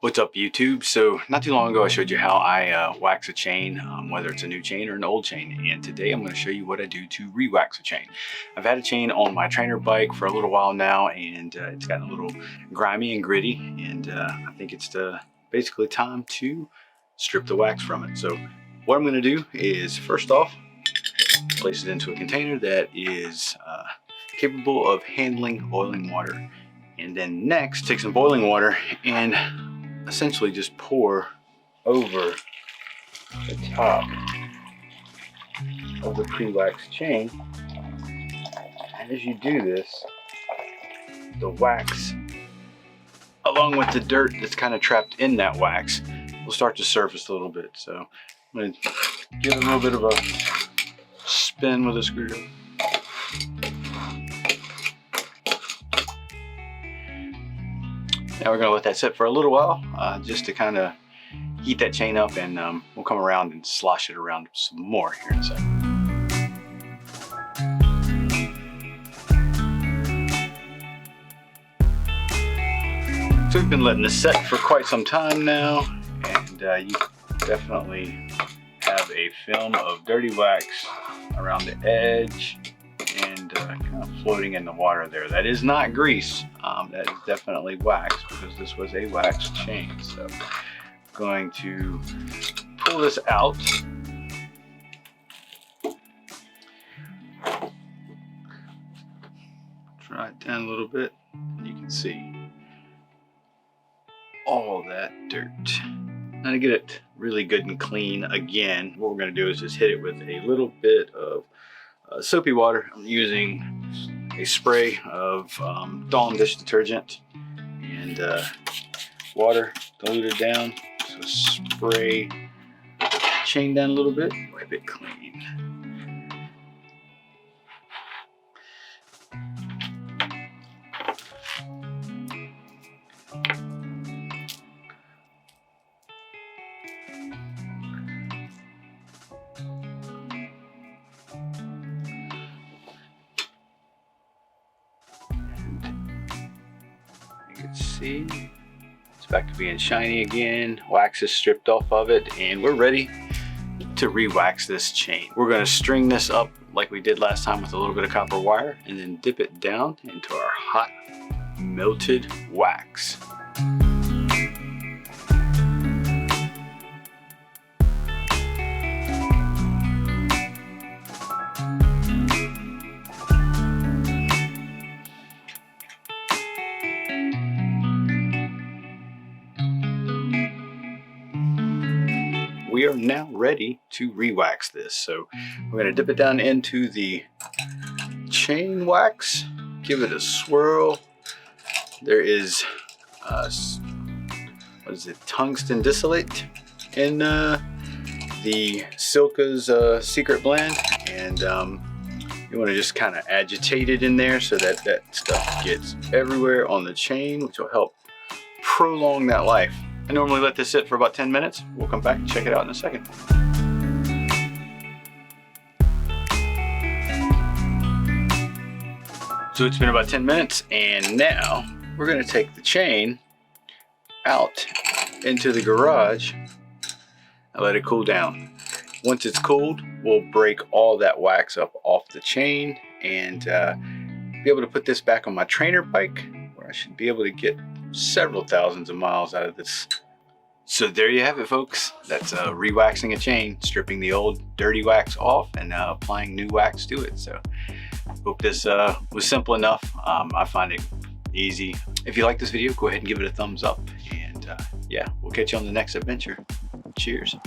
What's up, YouTube? So not too long ago I showed you how I wax a chain, whether it's a new chain or an old chain, and today I'm going to show you what I do to re-wax a chain. I've had a chain on my trainer bike for a little while now, and it's gotten a little grimy and gritty, and I think it's basically time to strip the wax from it. So what I'm going to do is, first off, place it into a container that is capable of handling boiling water, and then next take some boiling water and essentially just pour over the top of the pre-waxed chain. And as you do this, the wax, along with the dirt that's kind of trapped in that wax, will start to surface a little bit. So I'm going to give it a little bit of a spin with a screwdriver. Now we're going to let that sit for a little while, just to kind of heat that chain up, and we'll come around and slosh it around some more here in a second. So we've been letting this set for quite some time now, and you definitely have a film of dirty wax around the edge and kind of floating in the water there. That is not grease. That is definitely wax, because this was a wax chain. So I'm going to pull this out. Dry it down a little bit, and you can see all that dirt. Now, to get it really good and clean again, what we're going to do is just hit it with a little bit of soapy water. I'm using a spray of Dawn dish detergent and water diluted down. So spray the chain down a little bit, wipe it clean. See, it's back to being shiny again. Wax is stripped off of it, and we're ready to re-wax this chain. We're going to string this up like we did last time with a little bit of copper wire, and then dip it down into our hot melted wax. We are now ready to re-wax this. So we're going to dip it down into the chain wax, give it a swirl. There is what is it, tungsten distillate in the Silca's secret blend, and you want to just kind of agitate it in there so that that stuff gets everywhere on the chain, which will help prolong that life. I normally let this sit for about 10 minutes. We'll come back and check it out in a second. So it's been about 10 minutes, and now we're going to take the chain out into the garage and let it cool down. Once it's cooled, we'll break all that wax up off the chain and be able to put this back on my trainer bike, where I should be able to get several thousands of miles out of this. So there you have it, folks. That's re-waxing a chain, stripping the old dirty wax off and applying new wax to it. So hope this was simple enough. I find it easy. If you like this video, go ahead and give it a thumbs up, and yeah, we'll catch you on the next adventure. Cheers.